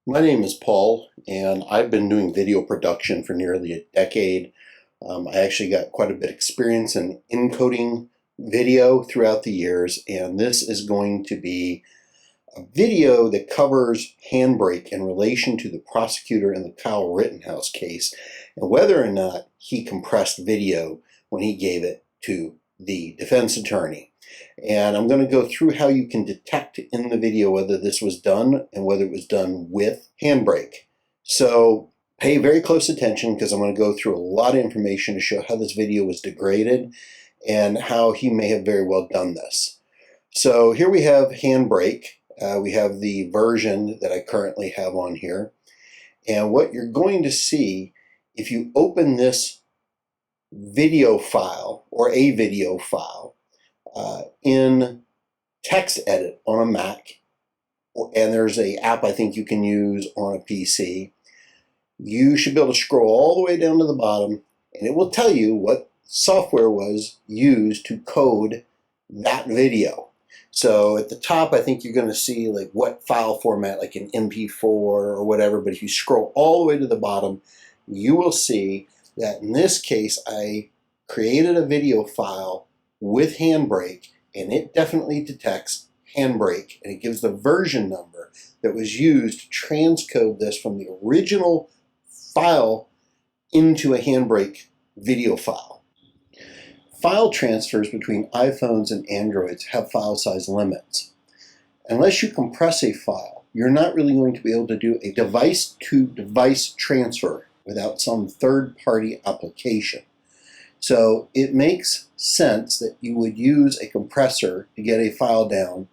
My name is Paul, and I've been doing video production for nearly a decade. I actually got quite a bit of experience in encoding video throughout the years, and this is going to be a video that covers Handbrake in relation to the prosecutor in the Kyle Rittenhouse case and whether or not he compressed video when he gave it to the defense attorney. And I'm going to go through how you can detect in the video whether this was done and whether it was done with Handbrake. So pay very close attention because I'm going to go through a lot of information to show how this video was degraded and how he may have very well done this. So here we have Handbrake. We have the version that I currently have on here. And what you're going to see if you open this video file or a video file in TextEdit on a Mac, and there's an app I think you can use on a PC, you should be able to scroll all the way down to the bottom and it will tell you what software was used to code that video. So at the top, I think you're going to see like what file format, like an MP4 or whatever. But if you scroll all the way to the bottom, you will see that in this case, I created a video file with Handbrake, and it definitely detects Handbrake, and it gives the version number that was used to transcode this from the original file into a Handbrake video file. File transfers between iPhones and Androids have file size limits. Unless you compress a file, you're not really going to be able to do a device-to-device transfer without some third-party application. So it makes sense that you would use a compressor to get a file down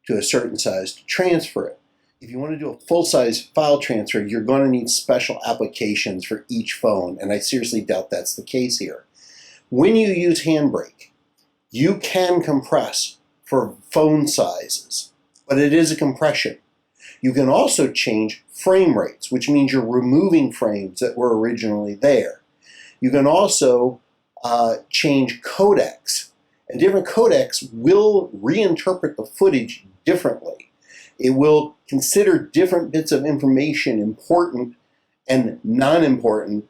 to a certain size to transfer it. If you want to do a full-size file transfer, you're going to need special applications for each phone, and I seriously doubt that's the case here. When you use Handbrake, you can compress for phone sizes, but it is a compression. You can also change frame rates, which means you're removing frames that were originally there. You can also change codecs, and different codecs will reinterpret the footage differently. It will consider different bits of information important and non-important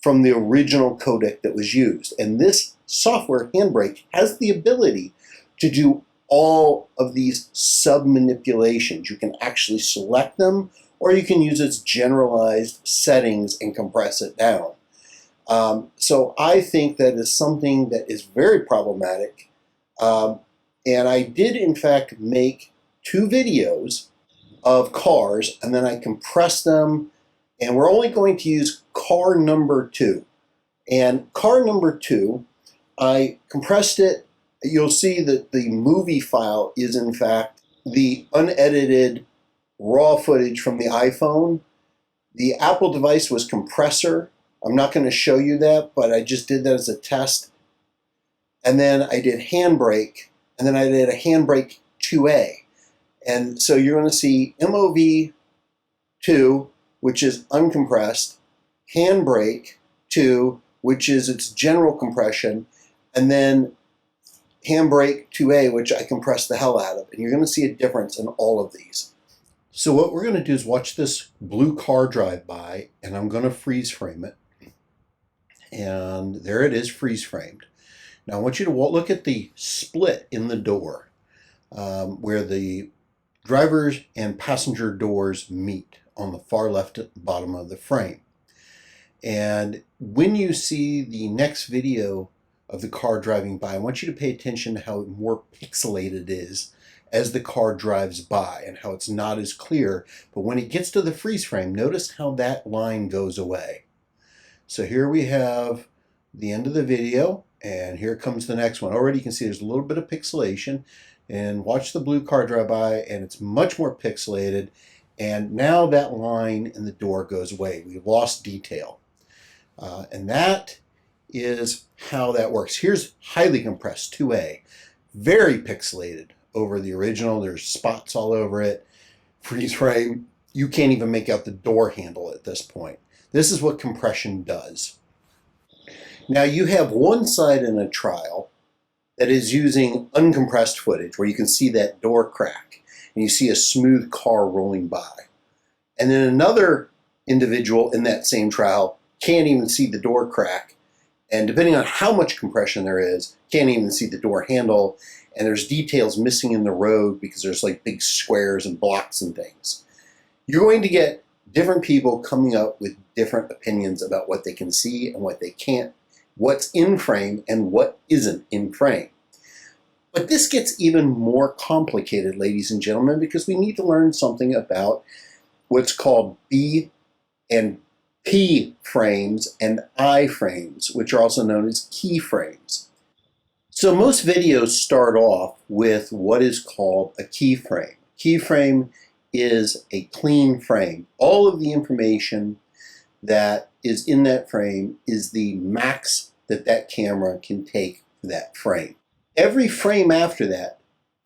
from the original codec that was used. And this software, Handbrake, has the ability to do all of these sub-manipulations. You can actually select them, or you can use its generalized settings and compress it down. So I think that is something that is very problematic. And I did, in fact, make 2 videos of cars, and then I compressed them, and we're only going to use car number 2. And car number 2, I compressed it. You'll see that the movie file is, in fact, the unedited raw footage from the iPhone. The Apple device was compressor. I'm not going to show you that, but I just did that as a test. And then I did Handbrake, and then I did a Handbrake 2A. And so you're going to see MOV2, which is uncompressed, Handbrake 2, which is its general compression, and then Handbrake 2A, which I compressed the hell out of. And you're going to see a difference in all of these. So what we're going to do is watch this blue car drive by, and I'm going to freeze frame it. And there it is, freeze framed. Now I want you to look at the split in the door where the driver's and passenger doors meet on the far left bottom of the frame. And when you see the next video of the car driving by, I want you to pay attention to how more pixelated it is as the car drives by and how it's not as clear. But when it gets to the freeze frame, notice how that line goes away. So here we have the end of the video, and here comes the next one. Already you can see there's a little bit of pixelation, and watch the blue car drive by, and it's much more pixelated. And now that line in the door goes away. We lost detail. And that is how that works. Here's highly compressed 2A. Very pixelated over the original. There's spots all over it. Freeze frame. You can't even make out the door handle at this point. This is what compression does. Now you have one side in a trial that is using uncompressed footage where you can see that door crack and you see a smooth car rolling by. And then another individual in that same trial can't even see the door crack. And depending on how much compression there is, can't even see the door handle. And there's details missing in the road because there's like big squares and blocks and things. You're going to get different people coming up with different opinions about what they can see and what they can't, what's in frame and what isn't in frame. But this gets even more complicated, ladies and gentlemen, because we need to learn something about what's called B and P frames and I frames, which are also known as keyframes. So most videos start off with what is called a keyframe. Keyframe is a clean frame. All of the information that is in that frame is the max that that camera can take for that frame. Every frame after that,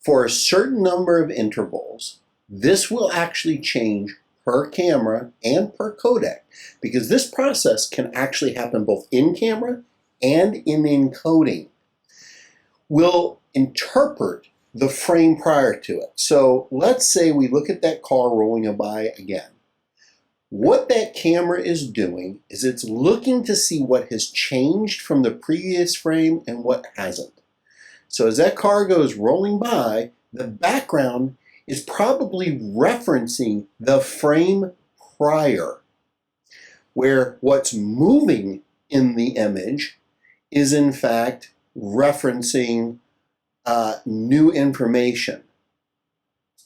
for a certain number of intervals, this will actually change per camera and per codec, because this process can actually happen both in camera and in encoding. We'll interpret the frame prior to it. So let's say we look at that car rolling by again. What that camera is doing is it's looking to see what has changed from the previous frame and what hasn't. So as that car goes rolling by, the background is probably referencing the frame prior, where what's moving in the image is in fact referencing new information.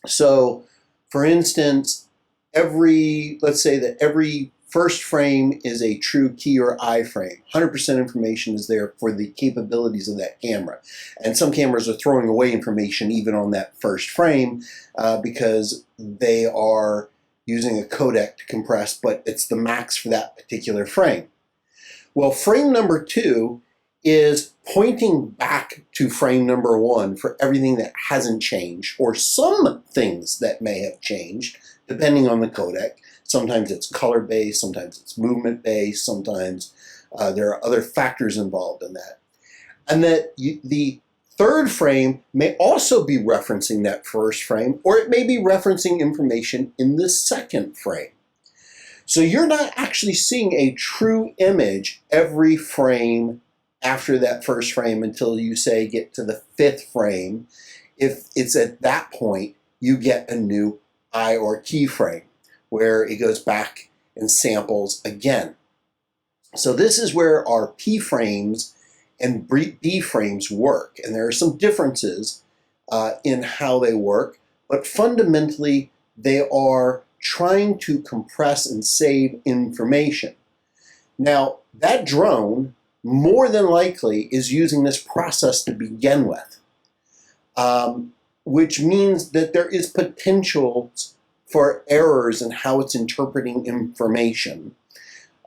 So for instance, let's say that every first frame is a true key or I frame. 100% information is there for the capabilities of that camera. And some cameras are throwing away information even on that first frame because they are using a codec to compress, but it's the max for that particular frame. Well, frame number 2 is pointing back to frame number 1 for everything that hasn't changed, or some things that may have changed, depending on the codec. Sometimes it's color-based, sometimes it's movement-based, sometimes there are other factors involved in that. And that the third frame may also be referencing that first frame, or it may be referencing information in the second frame. So you're not actually seeing a true image every frame after that first frame until you say get to the 5th frame. If it's at that point, you get a new I or keyframe, where it goes back and samples again. So this is where our P frames and B frames work. And there are some differences in how they work, but fundamentally they are trying to compress and save information. Now, that drone more than likely is using this process to begin with, which means that there is potential for errors in how it's interpreting information,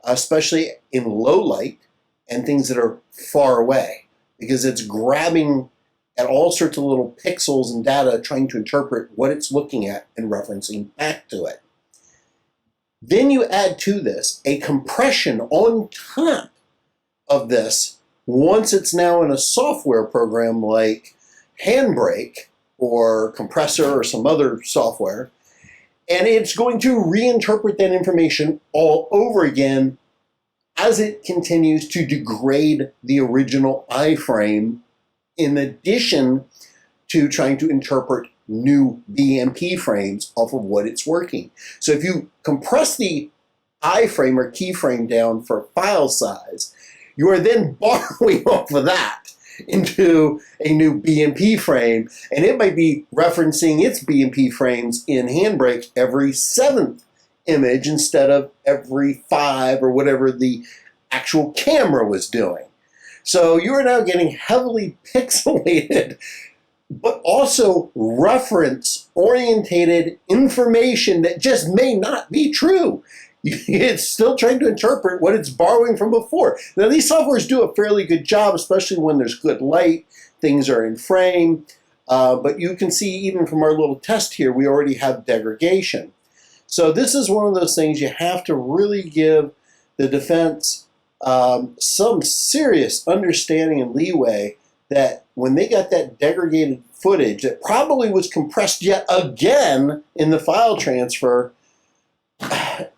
especially in low light and things that are far away, because it's grabbing at all sorts of little pixels and data, trying to interpret what it's looking at and referencing back to it. Then you add to this a compression on top of this once it's now in a software program like Handbrake or Compressor or some other software, and it's going to reinterpret that information all over again as it continues to degrade the original iframe, in addition to trying to interpret new B and P frames off of what it's working. So if you compress the iframe or keyframe down for file size, you are then borrowing off of that into a new B and P frame, and it might be referencing its B and P frames in Handbrake every 7th image instead of every 5 or whatever the actual camera was doing. So you are now getting heavily pixelated, but also reference-orientated information that just may not be true. It's still trying to interpret what it's borrowing from before. Now, these softwares do a fairly good job, especially when there's good light, things are in frame, but you can see even from our little test here, we already have degradation. So this is one of those things you have to really give the defense some serious understanding and leeway that when they got that degraded footage that probably was compressed yet again in the file transfer,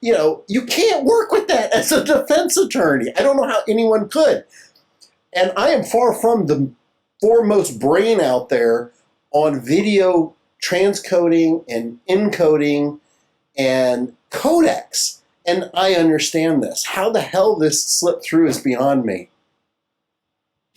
you can't work with that as a defense attorney. I don't know how anyone could. And I am far from the foremost brain out there on video transcoding and encoding and codecs. And I understand this. How the hell this slipped through is beyond me.